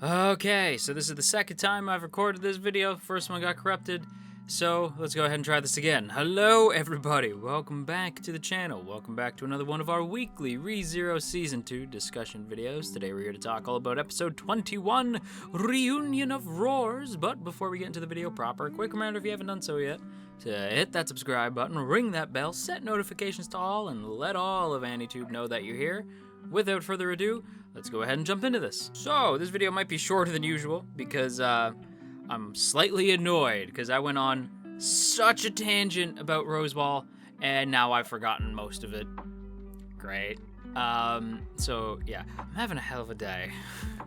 Okay, so this is the second time I've recorded this video. First one got corrupted, so let's go ahead and try this again. Hello everybody, welcome back to the channel. Welcome back to another one of our weekly ReZero Season 2 discussion videos. Today we're here to talk all about episode 21, Reunion of Roars. But before we get into the video proper, quick reminder if you haven't done so yet, to hit that subscribe button, ring that bell, set notifications to all, and let all of AniTube know that you're here. Without further ado, let's go ahead and jump into this. So, this video might be shorter than usual because I'm slightly annoyed because I went on such a tangent about Roswaal and now I've forgotten most of it. Great. So yeah, I'm having a hell of a day.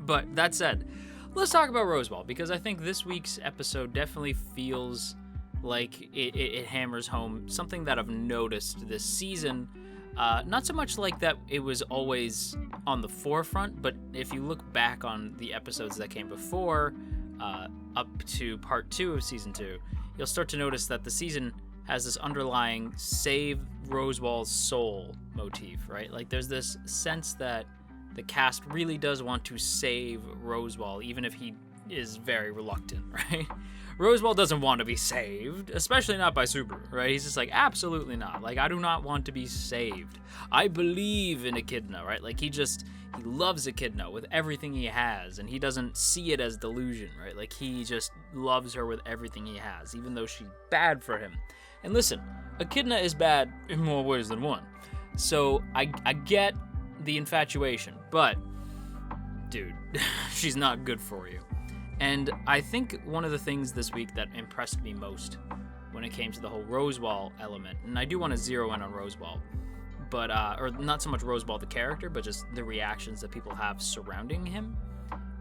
But that said, let's talk about Roswaal because I think this week's episode definitely feels like it hammers home something that I've noticed this season. Not so much like that it was always on the forefront, but if you look back on the episodes that came before, up to part 2 of season 2, you'll start to notice that the season has this underlying save Roswaal's soul motif, right? Like there's this sense that the cast really does want to save Roswaal, even if he is very reluctant, right? Roswaal doesn't want to be saved, especially not by Subaru, right? He's just like, absolutely not. Like, I do not want to be saved. I believe in Echidna, right? Like, he loves Echidna with everything he has, and he doesn't see it as delusion, right? Like, he just loves her with everything he has, even though she's bad for him. And listen, Echidna is bad in more ways than one. So, I get the infatuation, but, dude, she's not good for you. And I think one of the things this week that impressed me most when it came to the whole Roswaal element, and I do want to zero in on Roswaal, but or not so much Roswaal the character, but just the reactions that people have surrounding him.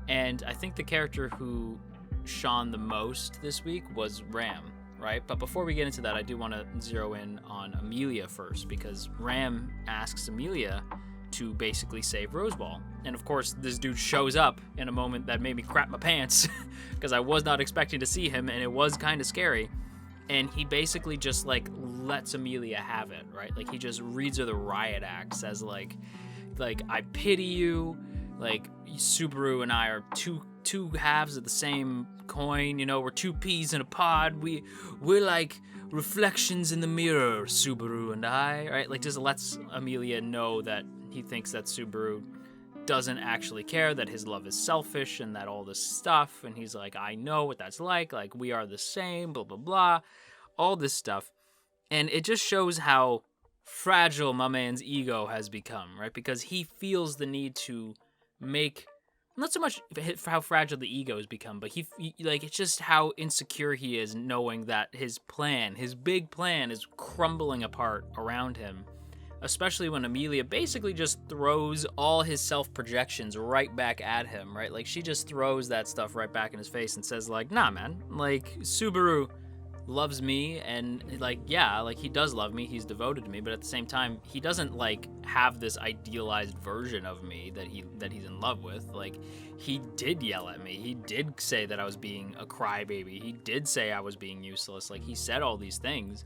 And I think the character who shone the most this week was Ram, right? But before we get into that, I do want to zero in on Amelia first, because Ram asks Amelia to basically save Roswaal. And of course, this dude shows up in a moment that made me crap my pants because I was not expecting to see him and it was kind of scary. And he basically just like lets Amelia have it, right? Like he just reads her the riot act, says like I pity you, like Subaru and I are two halves of the same coin, you know, we're two peas in a pod. We're like reflections in the mirror, Subaru and I, right? Like just lets Amelia know that he thinks that Subaru doesn't actually care, that his love is selfish and that all this stuff. And he's like, I know what that's like we are the same, blah, blah, blah, all this stuff. And it just shows how fragile my man's ego has become, right? Because he feels the need to make, not so much how fragile the ego has become, but he like, it's just how insecure he is knowing that his big plan is crumbling apart around him. Especially when Amelia basically just throws all his self-projections right back at him, right? Like, she just throws that stuff right back in his face and says, like, nah, man, like, Subaru loves me, and, like, yeah, like, he does love me, he's devoted to me, but at the same time, he doesn't, like, have this idealized version of me that he's in love with. Like, he did yell at me, he did say that I was being a crybaby, he did say I was being useless, like, he said all these things.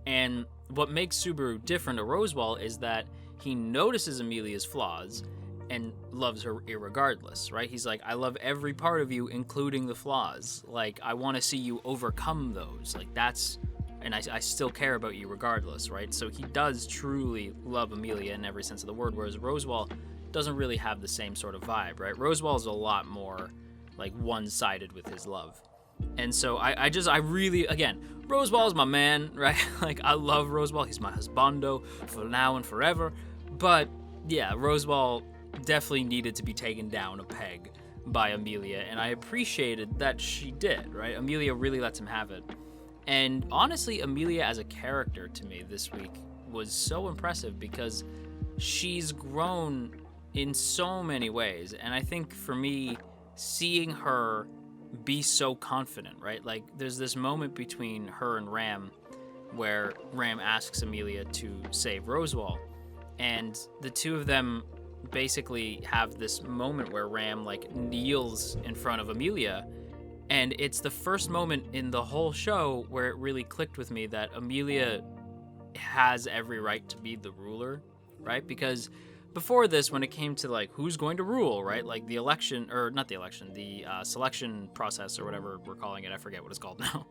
And what makes Subaru different to Roswaal is that he notices Amelia's flaws and loves her irregardless, right? He's like, I love every part of you, including the flaws. Like, I want to see you overcome those. Like, that's, and I still care about you regardless, right? So he does truly love Amelia in every sense of the word, whereas Roswaal doesn't really have the same sort of vibe, right? Roswaal is a lot more, like, one-sided with his love. And so I really, again, Roswaal is my man, right? Like, I love Roswaal. He's my husbando for now and forever. But, yeah, Roswaal definitely needed to be taken down a peg by Amelia. And I appreciated that she did, right? Amelia really lets him have it. And honestly, Amelia as a character to me this week was so impressive because she's grown in so many ways. And I think for me, seeing her be so confident, right? Like, there's this moment between her and Ram where Ram asks Amelia to save Roswaal, and the two of them basically have this moment where Ram, like, kneels in front of Amelia, and it's the first moment in the whole show where it really clicked with me that Amelia has every right to be the ruler, right? Because before this, when it came to like who's going to rule, right? Like the election, or not the election, the selection process or whatever we're calling it. I forget what it's called now.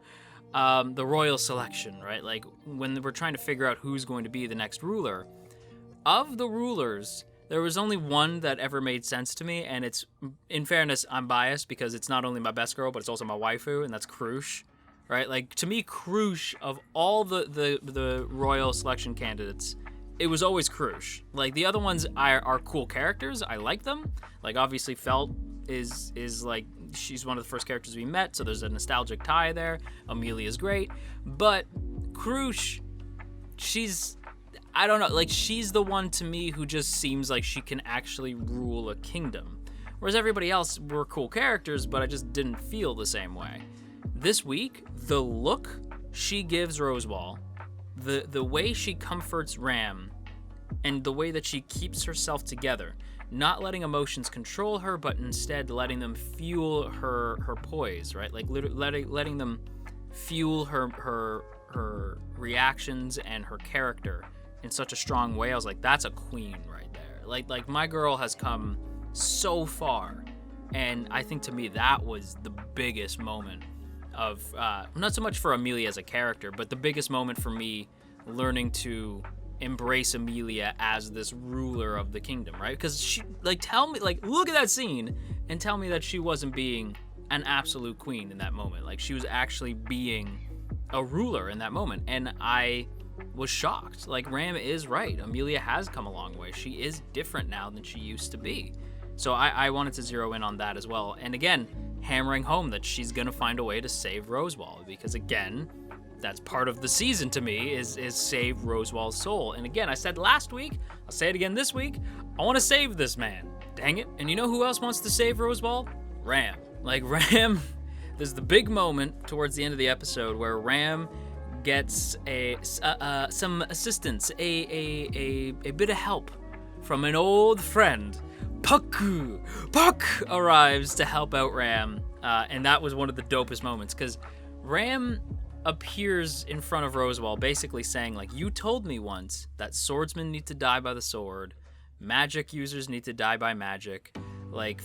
The royal selection, right? Like when we're trying to figure out who's going to be the next ruler. Of the rulers, there was only one that ever made sense to me, and it's, in fairness, I'm biased because it's not only my best girl, but it's also my waifu, and that's Krush, right? Like, to me, Krush, of all the royal selection candidates, it was always Krush. Like, the other ones are cool characters. I like them. Like, obviously, Felt is like, she's one of the first characters we met, so there's a nostalgic tie there. Amelia's great. But Krush, I don't know, like, she's the one to me who just seems like she can actually rule a kingdom. Whereas everybody else were cool characters, but I just didn't feel the same way. This week, the look she gives Roswaal, the way she comforts Ram, and the way that she keeps herself together, not letting emotions control her, but instead letting them fuel her poise, right? Like, letting them fuel her reactions and her character in such a strong way. I was like, that's a queen right there. Like my girl has come so far, and I think to me that was the biggest moment of not so much for Amelia as a character, but the biggest moment for me learning to embrace Amelia as this ruler of the kingdom, right? Because she, like, tell me, like, look at that scene and tell me that she wasn't being an absolute queen in that moment. Like, she was actually being a ruler in that moment, and I was shocked. Like, Ram is right. Amelia has come a long way. She is different now than she used to be. So I wanted to zero in on that as well. And again, hammering home that she's gonna find a way to save Roswaal, because again, that's part of the season to me, is save Roswaal's soul. And again, I said last week, I'll say it again this week, I want to save this man. Dang it. And you know who else wants to save Roswaal? Ram. Like, Ram, there's the big moment towards the end of the episode where Ram gets some assistance, a bit of help from an old friend. Puck arrives to help out Ram, and that was one of the dopest moments, because Ram appears in front of Roswaal basically saying, like, you told me once that swordsmen need to die by the sword, magic users need to die by magic, like,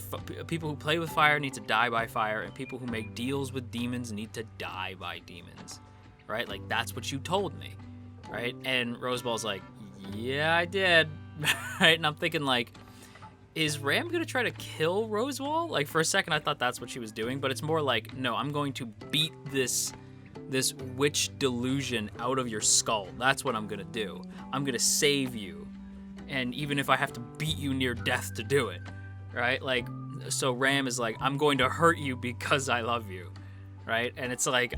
people who play with fire need to die by fire, and people who make deals with demons need to die by demons. Right? Like, that's what you told me, right? And Roswaal's like, yeah, I did, right? And I'm thinking, like, is Ram gonna try to kill Roswaal? Like, for a second, I thought that's what she was doing, but it's more like, no, I'm going to beat this witch delusion out of your skull. That's what I'm gonna do. I'm gonna save you, and even if I have to beat you near death to do it, right? Like, so Ram is like, I'm going to hurt you because I love you, right? And it's like,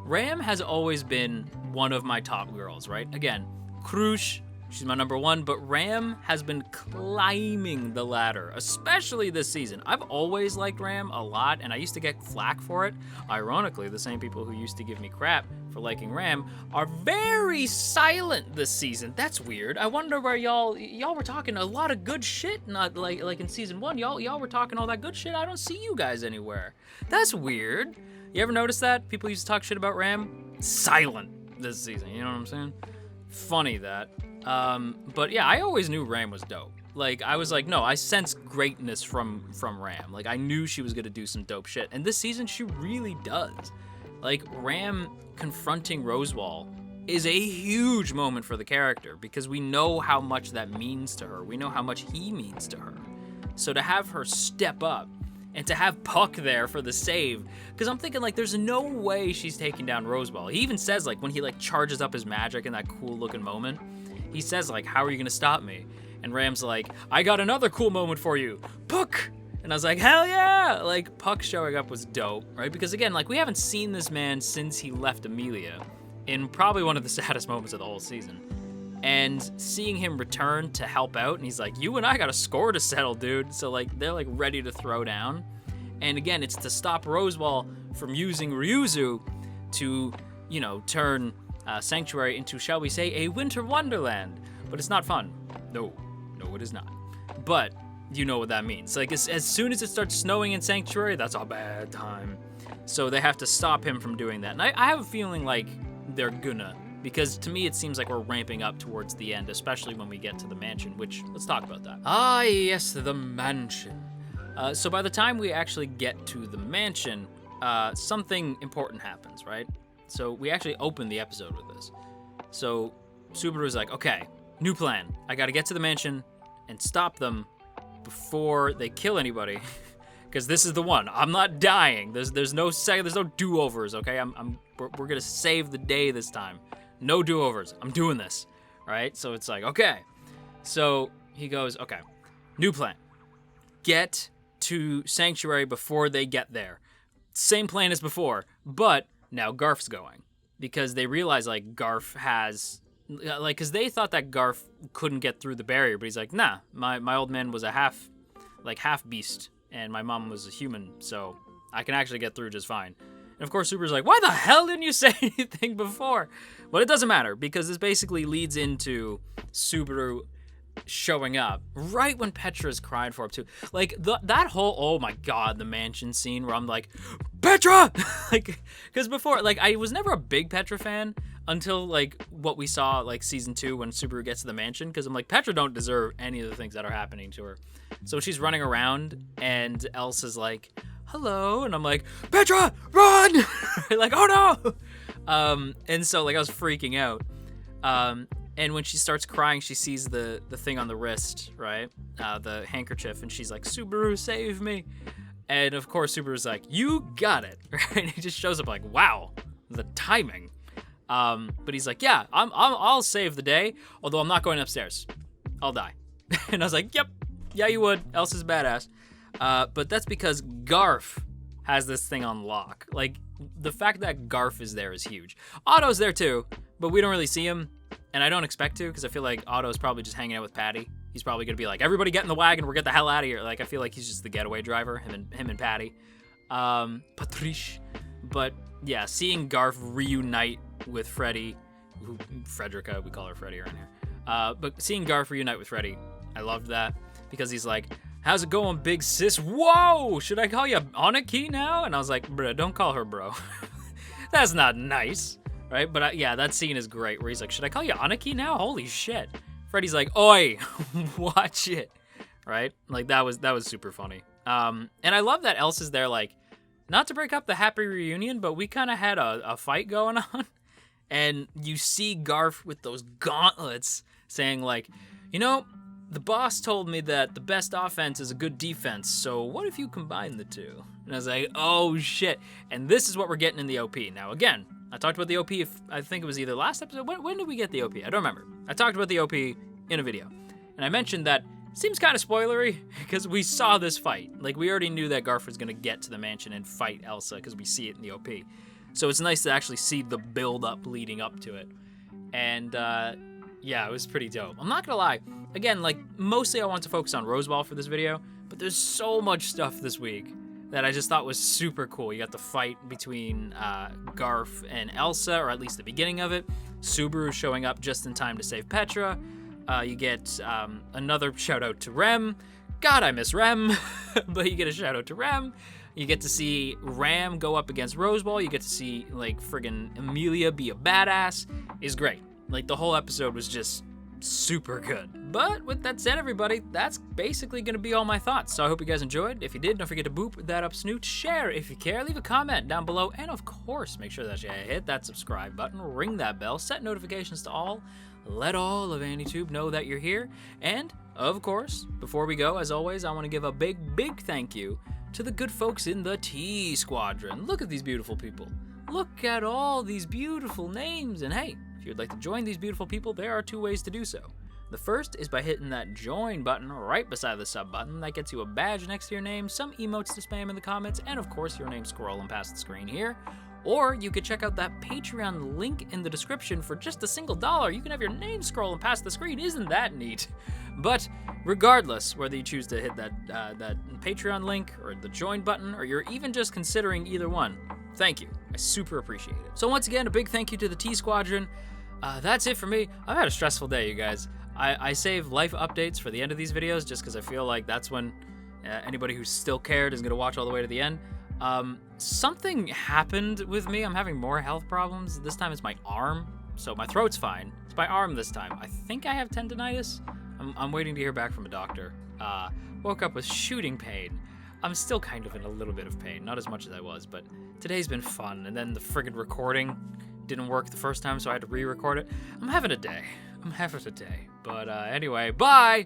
Ram has always been one of my top girls, right? Again, Krush, she's my number one, but Ram has been climbing the ladder, especially this season. I've always liked Ram a lot, and I used to get flack for it. Ironically, the same people who used to give me crap for liking Ram are very silent this season. That's weird. I wonder where y'all were talking a lot of good shit, not like in season one. Y'all were talking all that good shit. I don't see you guys anywhere. That's weird. You ever notice that? People used to talk shit about Ram. Silent this season, you know what I'm saying? Funny that. But yeah, I always knew Ram was dope. Like, I was like, no, I sense greatness from Ram. Like, I knew she was gonna do some dope shit. And this season, she really does. Like, Ram confronting Roswaal is a huge moment for the character, because we know how much that means to her. We know how much he means to her. So to have her step up, and to have Puck there for the save, because I'm thinking, like, there's no way she's taking down Roswaal. He even says, like, when he, like, charges up his magic in that cool looking moment, he says, like, how are you gonna stop me? And Ram's like, I got another cool moment for you, Puck! And I was like, hell yeah! Like, Puck showing up was dope, right? Because again, like, we haven't seen this man since he left Amelia, in probably one of the saddest moments of the whole season. And seeing him return to help out, and he's like, you and I got a score to settle, dude. So, like, they're, like, ready to throw down. And again, it's to stop Roswaal from using Ryuzu to, you know, turn Sanctuary into, shall we say, a winter wonderland. But it's not fun. No, it is not. But you know what that means. Like, as soon as it starts snowing in Sanctuary, that's a bad time. So they have to stop him from doing that. And I have a feeling like they're gonna Because to me, it seems like we're ramping up towards the end, especially when we get to the mansion, which, let's talk about that. Ah, yes, the mansion. So by the time we actually get to the mansion, something important happens, right? So we actually open the episode with this. So Subaru's like, okay, new plan. I gotta get to the mansion and stop them before they kill anybody. Because this is the one. I'm not dying. There's no do-overs, okay? We're gonna save the day this time. No do-overs. I'm doing this, right? So it's like, okay. So he goes, okay, new plan. Get to Sanctuary before they get there. Same plan as before, but now Garf's going. Because they realize, like, Garf has... Like, because they thought that Garf couldn't get through the barrier, but he's like, nah, my old man was a half beast, and my mom was a human, so I can actually get through just fine. And of course, Subaru's like, why the hell didn't you say anything before? But it doesn't matter, because this basically leads into Subaru showing up right when Petra's crying for him, too. Like, that whole, oh my god, the mansion scene where I'm like, Petra! Like, because before, like, I was never a big Petra fan until, like, what we saw, like, season 2 when Subaru gets to the mansion, because I'm like, Petra don't deserve any of the things that are happening to her. So she's running around, and Elsa's like, hello, and I'm like, Petra, run! Like, oh no! And so, like, I was freaking out. And when she starts crying, she sees the thing on the wrist, right? The handkerchief, and she's like, Subaru, save me. And of course, Subaru's like, you got it, right? And he just shows up like, wow, the timing. But he's like, yeah, I'll save the day, although I'm not going upstairs. I'll die. And I was like, yep, yeah, you would. Elsa's badass. But that's because Garf has this thing on lock. Like, the fact that Garf is there is huge. Otto's there too, but we don't really see him. And I don't expect to, because I feel like Otto's probably just hanging out with Patty. He's probably going to be like, everybody get in the wagon, we'll get the hell out of here. Like, I feel like he's just the getaway driver, him and Patty. Patrice. But, yeah, seeing Garf reunite with Freddy, Frederica, we call her Freddy around here. But seeing Garf reunite with Freddy, I loved that, because he's like, how's it going, big sis? Whoa! Should I call you Aniki now? And I was like, bruh, don't call her bro. That's not nice. Right? But yeah, that scene is great where he's like, should I call you Aniki now? Holy shit. Freddy's like, oi, watch it. Right? Like, that was super funny. And I love that Elsa's there, like, not to break up the happy reunion, but we kind of had a fight going on. And you see Garf with those gauntlets saying, like, you know, the boss told me that the best offense is a good defense, so what if you combine the two? And I was like, oh shit. And this is what we're getting in the OP. Now, again, I talked about the OP, I think it was either last episode. When did we get the OP? I don't remember. I talked about the OP in a video. And I mentioned that it seems kind of spoilery because we saw this fight. Like, we already knew that Garf was going to get to the mansion and fight Elsa because we see it in the OP. So it's nice to actually see the build-up leading up to it. And, yeah, it was pretty dope. I'm not going to lie. Again, like, mostly I want to focus on Roswaal for this video, but there's so much stuff this week that I just thought was super cool. You got the fight between Garf and Elsa, or at least the beginning of it. Subaru showing up just in time to save Petra. You get another shout out to Rem. God, I miss Rem. But you get a shout out to Rem. You get to see Ram go up against Roswaal. You get to see, like, friggin' Emilia be a badass. It's great. Like, the whole episode was just super good. But with that said, everybody, that's basically going to be all my thoughts. So I hope you guys enjoyed. If you did, don't forget to boop that up snoot, share if you care, leave a comment down below, and of course, make sure that you hit that subscribe button, ring that bell, set notifications to all, let all of AniTube know that you're here, and of course, before we go, as always, I want to give a big thank you to the good folks in the T Squadron. Look at these beautiful people. Look at all these beautiful names, and hey, if you'd like to join these beautiful people, there are 2 ways to do so. The first is by hitting that join button right beside the sub button. That gets you a badge next to your name, some emotes to spam in the comments, and of course your name scrolling past the screen here. Or you could check out that Patreon link in the description for just $1. You can have your name scrolling past the screen. Isn't that neat? But regardless, whether you choose to hit that Patreon link or the join button, or you're even just considering either one, thank you. I super appreciate it. So once again, a big thank you to the T Squadron. That's it for me. I've had a stressful day, you guys. I save life updates for the end of these videos just because I feel like that's when anybody who still cared is going to watch all the way to the end. Something happened with me. I'm having more health problems. This time it's my arm. so my throat's fine. It's my arm this time. I think I have tendonitis. I'm waiting to hear back from a doctor. Woke up with shooting pain. I'm still kind of in a little bit of pain, not as much as I was, but today's been fun. And then the friggin' recording didn't work the first time, so I had to re-record it. I'm having a day. But anyway, bye!